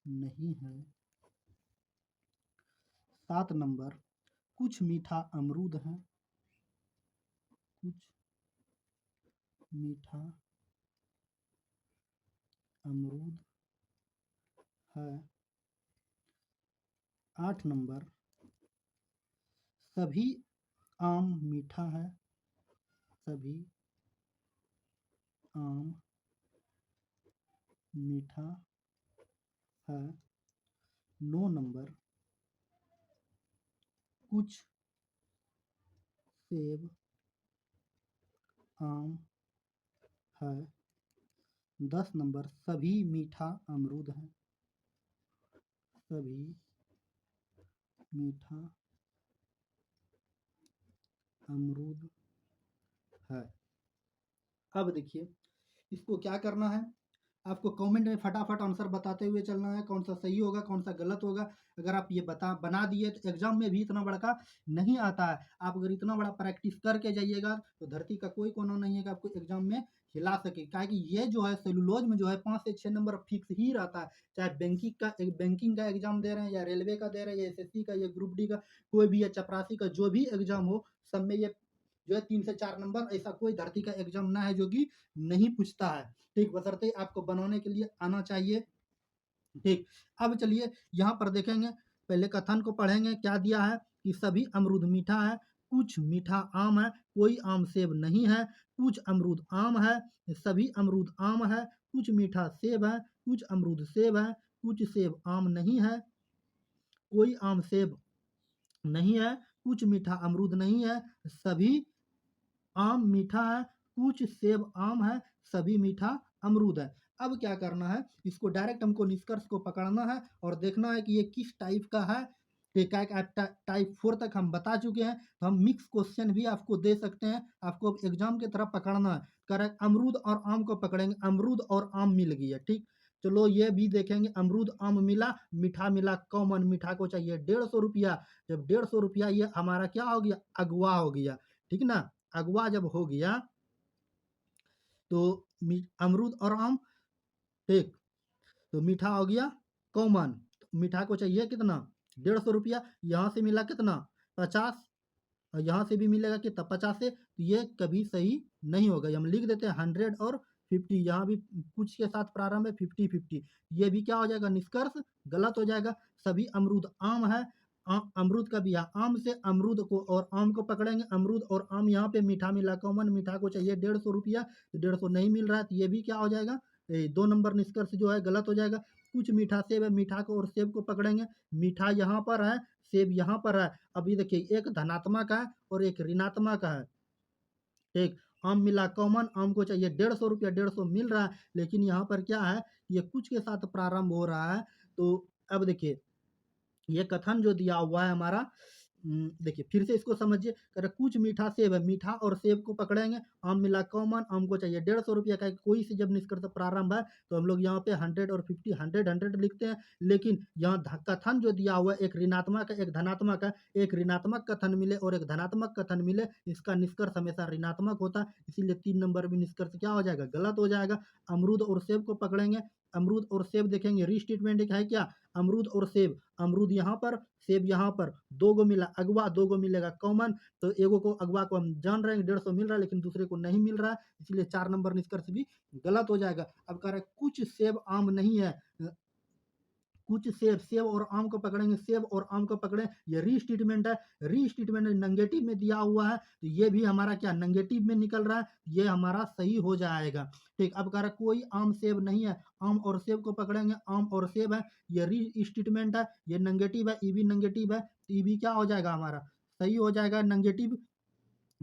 नहीं है। 7 नंबर कुछ मीठा अमरूद है। कुछ मीठा अमरूद है। 8 नंबर सभी आम मीठा है। सभी आम मीठा है। 9 नंबर कुछ सेब आम है। 10 नंबर सभी मीठा अमरूद है। सभी मीठा अमरूद है। अब देखिए इसको क्या करना है, आपको कमेंट में फटाफट आंसर बताते हुए चलना है, कौन सा सही होगा कौन सा गलत होगा। अगर आप ये बना दिए तो एग्जाम में भी इतना बड़ा नहीं आता है। आप अगर इतना बड़ा प्रैक्टिस करके जाइएगा तो धरती का कोई कोना नहीं है कि आपको एग्जाम में हिला सके। क्या कि ये जो है सेलुलोज में जो है 5 से 6 नंबर फिक्स ही रहता है। चाहे बैंकिंग का एग्जाम दे रहे हैं या रेलवे का दे रहे हैं या एसएससी का या ग्रुप डी का कोई भी या चपरासी का जो भी एग्जाम हो, सब में ये जो है 3 से 4 नंबर, ऐसा कोई धरती का एग्जाम ना है जो कि नहीं पूछता है। ठीक, बशर्ते आपको बनाने के लिए आना चाहिए। ठीक, अब चलिए यहाँ पर देखेंगे, पहले कथन को पढ़ेंगे। क्या दिया है कि सभी अमरूद मीठा है। कुछ मीठा आम है। कोई आम सेब नहीं है। कुछ अमरूद आम है। सभी अमरूद आम है। कुछ मीठा सेब है। कुछ अमरूद सेब है। कुछ सेब आम नहीं है। कोई आम सेब नहीं है। कुछ मीठा अमरूद नहीं है। सभी आम मीठा है। कुछ सेब आम है। सभी मीठा अमरूद है। अब क्या करना है, इसको डायरेक्ट हमको निष्कर्ष को पकड़ना है और देखना है कि ये किस टाइप का है। टाइप 4 तक हम बता चुके हैं, तो हम मिक्स क्वेश्चन भी आपको दे सकते हैं। आपको एग्जाम की तरफ पकड़ना है। करेक्ट, अमरूद और आम को पकड़ेंगे। अमरूद और आम मिल गया, ठीक। चलो ये भी देखेंगे, अमरूद आम मिला, मीठा मिला कॉमन। मीठा को चाहिए 150 रुपया। जब 150 रुपया ये हमारा क्या हो गया, अगवा हो गया, ठीक ना। अगवा जब हो गया तो अमरूद और आम, ठीक, तो मीठा हो गया कॉमन। मीठा को चाहिए कितना, 150 रुपया। यहाँ से मिला कितना, 50, और यहाँ से भी मिलेगा कितना, 50 से। तो ये कभी सही नहीं होगा। हम लिख देते हैं 100 और 50। यहाँ भी कुछ के साथ प्रारंभ है, 50-50। ये भी क्या हो जाएगा, निष्कर्ष गलत हो जाएगा। सभी अमरूद आम है। अमरूद का भी है, आम से अमरूद को और आम को पकड़ेंगे। अमरूद और आम यहाँ पे मीठा मिला कॉमन। मीठा को चाहिए 150 रुपया, तो 150 नहीं मिल रहा है, तो ये भी क्या हो जाएगा, 2 नंबर निष्कर्ष जो है गलत हो जाएगा। कुछ मीठा सेब है, मीठा को और सेब को पकड़ेंगे। मीठा यहाँ पर है, सेब यहाँ पर है। अभी देखिए एक धनात्मक है और एक ऋणात्मक है, ठीक। आम मिला कॉमन, आम को चाहिए 150 रुपया, 150 मिल रहा है, लेकिन यहाँ पर क्या है, ये कुछ के साथ प्रारंभ हो रहा है। तो अब देखिए ये कथन जो दिया हुआ है हमारा, देखिए फिर से इसको समझिए। कुछ मीठा सेब है, मीठा और सेब को पकड़ेंगे। आम मिला कॉमन, आम को चाहिए 150 रुपया का। कोई से जब निष्कर्ष प्रारंभ है तो हम लोग यहाँ पे 100 और 50, 100 लिखते हैं। लेकिन यहाँ कथन जो दिया हुआ है, एक ऋणात्मक है एक धनात्मक है। एक ऋणात्मक कथन मिले और एक धनात्मक कथन मिले, इसका निष्कर्ष हमेशा ऋणात्मक होता है। इसीलिए 3 नंबर भी निष्कर्ष क्या हो जाएगा, गलत हो जाएगा। अमरूद और सेब को पकड़ेंगे। अमरूद और सेब देखेंगे, रीस्टेटमेंट है क्या, अमरूद और सेब। अमरूद यहाँ पर, सेब यहाँ पर, 2 गो मिला अगवा, 2 गो मिलेगा कॉमन। तो एगो को अगवा को हम जान रहे हैं 150 मिल रहा है, लेकिन दूसरे को नहीं मिल रहा है, इसलिए 4 नंबर निष्कर्ष भी गलत हो जाएगा। अब कह रहे हैं कुछ सेब आम नहीं है। कुछ सेब, सेब और आम को पकड़ेंगे, सेब और आम को पकड़े, ये री स्टेटमेंट है। री स्टेटमेंट नेगेटिव में दिया हुआ है तो ये भी हमारा क्या नेगेटिव में निकल रहा है, ये हमारा सही हो जाएगा। ठीक, अब कह रहा है कोई आम सेब नहीं है, आम और सेब को पकड़ेंगे, आम और सेब है, ये री स्टेटमेंट है, ये नेगेटिव है, ई भी नेगेटिव है, तो ई भी क्या हो जाएगा हमारा सही हो जाएगा। नेगेटिव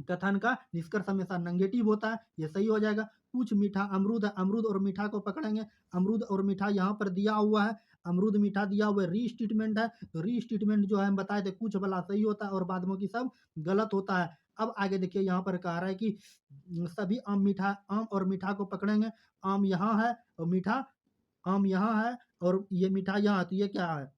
कथन का निष्कर्ष हमेशा नेगेटिव होता है, ये सही हो जाएगा। कुछ मीठा अमरूद है, अमरूद और मीठा को पकड़ेंगे, अमरूद और मीठा यहाँ पर दिया हुआ है, अमरूद मीठा दिया हुआ है, री स्टेटमेंट है, तो री स्टेटमेंट जो है हम बताए थे कुछ भला सही होता है और बाद में की सब गलत होता है। अब आगे देखिए यहाँ पर कह रहा है कि सभी आम और मीठा को पकड़ेंगे, आम यहाँ है और मीठा, आम यहाँ है और ये मीठा यहाँ है, तो ये क्या है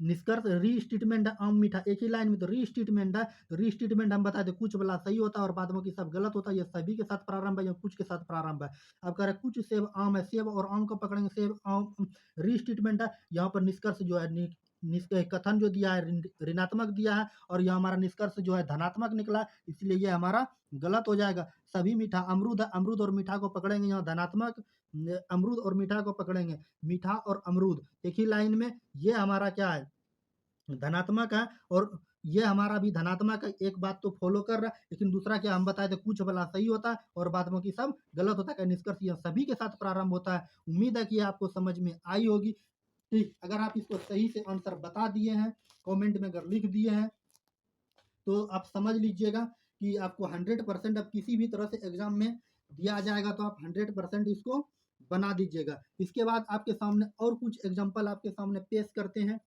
निष्कर्ष री स्टेटमेंट है। आम मीठा एक ही लाइन में, तो री स्टेटमेंट है, तो री स्टेटमेंट हम बताते कुछ वाला सही होता है और बाद में की सब गलत होता है, ये सभी के साथ प्रारंभ है या कुछ के साथ प्रारंभ है। अब कह रहे कुछ सेब आम है, सेब और आम को पकड़ेंगे, सेब आम, री स्टेटमेंट है, यहाँ पर निष्कर्ष जो है कथन जो दिया है ऋणात्मक दिया है और यह हमारा निष्कर्ष जो है धनात्मक निकला, इसलिए यह हमारा गलत हो जाएगा। सभी मीठा अमरूद है, अमरूद और मीठा को पकड़ेंगे, यहाँ धनात्मक, अमरूद और मीठा को पकड़ेंगे, मीठा और अमरूद एक ही लाइन में, ये हमारा क्या है धनात्मक है और ये हमारा भी धनात्मक है। एक बात तो फॉलो कर रहा है, लेकिन दूसरा क्या हम बताए थे कुछ भला सही होता है और बाद में की सब गलत होता है। निष्कर्ष यह सभी के साथ प्रारंभ होता है। उम्मीद है कि आपको समझ में आई होगी। ठीक, अगर आप इसको सही से आंसर बता दिए हैं, कमेंट में अगर लिख दिए हैं, तो आप समझ लीजिएगा कि आपको 100% अब किसी भी तरह से एग्जाम में दिया जाएगा, तो आप 100% इसको बना दीजिएगा। इसके बाद आपके सामने और कुछ एग्जाम्पल आपके सामने पेश करते हैं।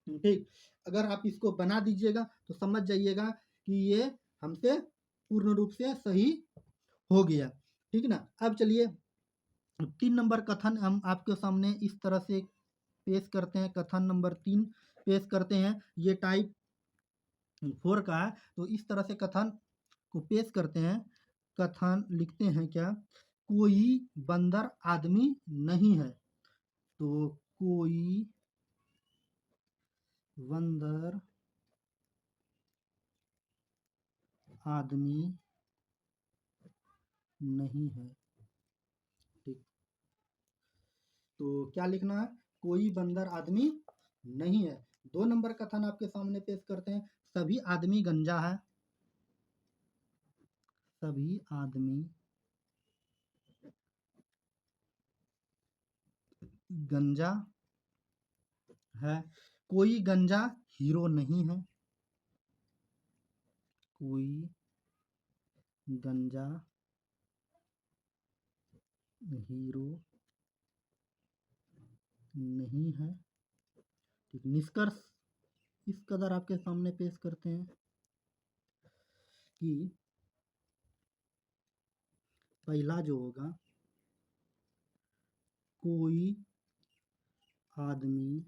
ठीक, अगर आप इसको बना दीजिएगा तो समझ जाइएगा कि ये हमसे पूर्ण रूप से सही हो गया। ठीक ना, अब चलिए 3 नंबर कथन हम आपके सामने इस तरह से पेश करते हैं। कथन नंबर 3 पेश करते हैं, ये टाइप 4 का है, तो इस तरह से कथन को पेश करते हैं। कथन लिखते हैं क्या, कोई बंदर आदमी नहीं है, तो कोई बंदर आदमी नहीं है। ठीक, तो क्या लिखना है, कोई बंदर आदमी नहीं है। 2 नंबर कथन आपके सामने पेश करते हैं, सभी आदमी गंजा है, सभी आदमी गंजा है, कोई गंजा हीरो नहीं है, कोई गंजा हीरो नहीं है। ठीक, निष्कर्ष इस कदर आपके सामने पेश करते हैं कि पहला जो होगा, कोई आदमी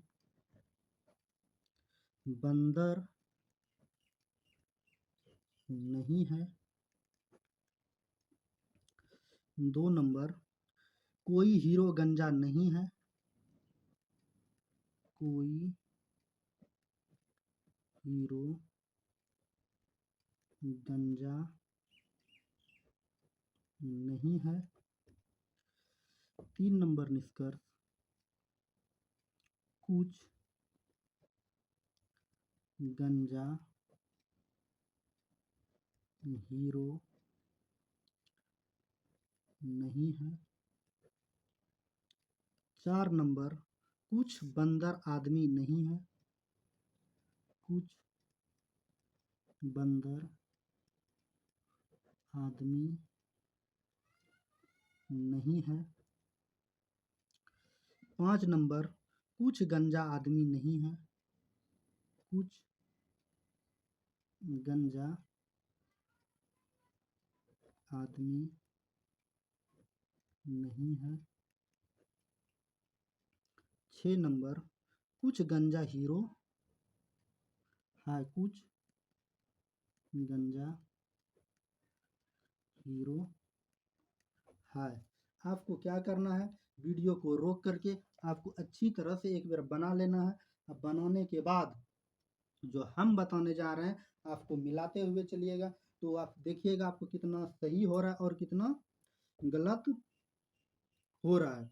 बंदर नहीं है। 2 नंबर, कोई हीरो गंजा नहीं है, कोई हीरो गंजा नहीं है। 3 नंबर निष्कर्ष, कुछ गंजा हीरो नहीं है। 4 नंबर, कुछ बंदर आदमी नहीं है, कुछ बंदर आदमी नहीं है। 5 नंबर, कुछ गंजा आदमी नहीं है, कुछ गंजा आदमी नहीं है। 6 नंबर, कुछ गंजा हीरो है, कुछ गंजा हीरो है। आपको क्या करना है, वीडियो को रोक करके आपको अच्छी तरह से एक बार बना लेना है। अब बनाने के बाद जो हम बताने जा रहे हैं आपको मिलाते हुए चलिएगा, तो आप देखिएगा आपको कितना सही हो रहा है और कितना गलत हो रहा है।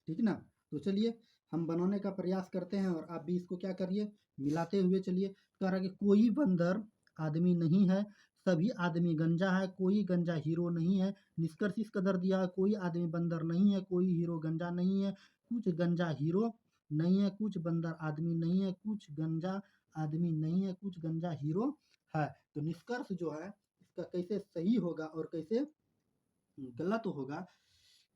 ठीक ना, तो चलिए हम बनाने का प्रयास करते हैं और आप भी इसको क्या करिए, मिलाते हुए चलिए। कह रहा है कि कोई बंदर आदमी नहीं है, सभी आदमी गंजा है, कोई गंजा हीरो नहीं है। निष्कर्ष इस कदर दिया है, कोई आदमी बंदर नहीं है, कोई हीरो गंजा नहीं है, कुछ गंजा हीरो नहीं है, कुछ बंदर आदमी नहीं है, कुछ गंजा आदमी नहीं है, कुछ गंजा हीरो है। तो निष्कर्ष जो है इसका कैसे सही होगा और कैसे गलत होगा,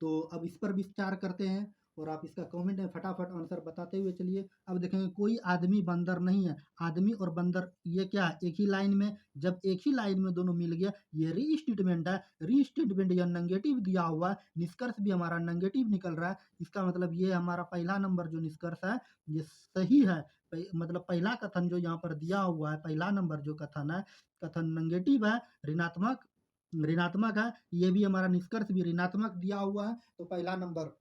तो अब इस पर विचार करते हैं और आप इसका कमेंट में फटाफट आंसर बताते हुए चलिए। अब देखेंगे कोई आदमी बंदर नहीं है, आदमी और बंदर ये क्या है, एक ही लाइन में, जब एक ही लाइन में दोनों मिल गया, ये री स्टेटमेंट है। री स्टेटमेंट या नेगेटिव दिया हुआ है, निष्कर्ष भी हमारा नेगेटिव निकल रहा है। इसका मतलब ये हमारा पहला नंबर जो निष्कर्ष है ये सही है। मतलब पहला कथन जो यहाँ पर दिया हुआ है, पहला नंबर जो कथन है, कथन नेगेटिव है, ऋणात्मक ऋणात्मक है। ये भी हमारा निष्कर्ष भी ऋणात्मक दिया हुआ है, तो पहला नंबर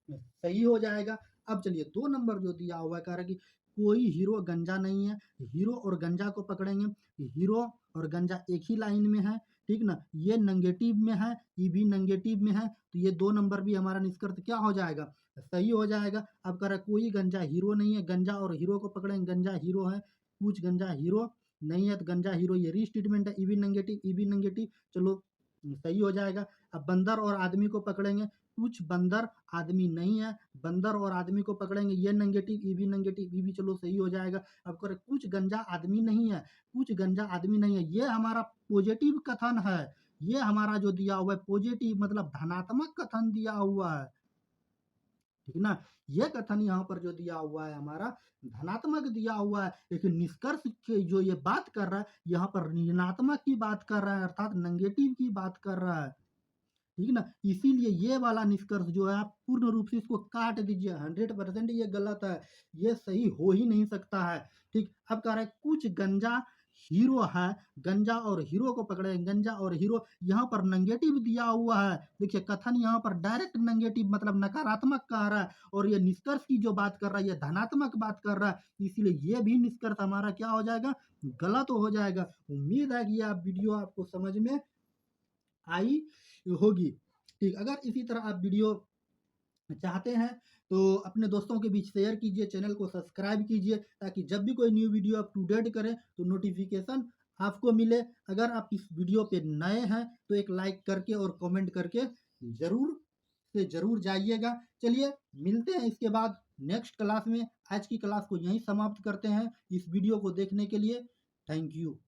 सही हो जाएगा। अब चलिए 2 नंबर जो दिया हुआ है, कह रहा है कि कोई हीरो गंजा नहीं है। हीरो और गंजा को पकड़ेंगे, हीरो और गंजा एक ही लाइन में है, ठीक ना। ये नेगेटिव में है, ये भी नेगेटिव में है, तो ये 2 नंबर भी हमारा निष्कर्ष क्या हो जाएगा, सही हो जाएगा। अब कह रहा है कोई गंजा हीरो नहीं है, गंजा और हीरो को पकड़ेंगे, गंजा हीरो है, कुछ गंजा हीरो नहीं है, तो गंजा हीरो ये री स्टेटमेंट है, ई भी नेगेटिव, चलो सही हो जाएगा। अब बंदर और आदमी को पकड़ेंगे, कुछ बंदर आदमी नहीं है, बंदर और आदमी को पकड़ेंगे, ये नेगेटिव, ये भी चलो सही हो जाएगा। अब करे कुछ गंजा आदमी नहीं है, कुछ गंजा आदमी नहीं है, ये हमारा पॉजिटिव कथन है। ये हमारा जो दिया हुआ है पॉजिटिव मतलब धनात्मक कथन दिया हुआ है, ठीक ना। ये कथन यहाँ पर जो दिया हुआ है हमारा धनात्मक दिया हुआ है, लेकिन निष्कर्ष के जो ये बात कर रहा है यहाँ पर ऋणात्मक की बात कर रहा है, अर्थात नेगेटिव की बात कर रहा है, ठीक ना। इसीलिए ये वाला निष्कर्ष जो है आप पूर्ण रूप से इसको काट दीजिए, 100% ये गलत है, ये सही हो ही नहीं सकता है, ठीक। अब कह रहा है कुछ गंजा हीरो है, गंजा और हीरो को पकड़े, गंजा और हीरो, यहाँ पर नेगेटिव दिया हुआ है। देखिए कथन यहाँ पर डायरेक्ट नेगेटिव मतलब नकारात्मक कह रहा है, और ये निष्कर्ष की जो बात कर रहा है ये धनात्मक बात कर रहा है, इसीलिए ये भी निष्कर्ष हमारा क्या हो जाएगा, गलत हो जाएगा। उम्मीद है कि यह वीडियो आपको समझ में आई होगी, ठीक। अगर इसी तरह आप वीडियो चाहते हैं तो अपने दोस्तों के बीच शेयर कीजिए, चैनल को सब्सक्राइब कीजिए, ताकि जब भी कोई new video up to date करें तो नोटिफिकेशन आपको मिले। अगर आप इस वीडियो पे नए हैं तो एक लाइक करके और कमेंट करके ज़रूर से ज़रूर जाइएगा। चलिए मिलते हैं इसके बाद नेक्स्ट क्लास में। आज की क्लास को यहीं समाप्त करते हैं। इस वीडियो को देखने के लिए थैंक यू।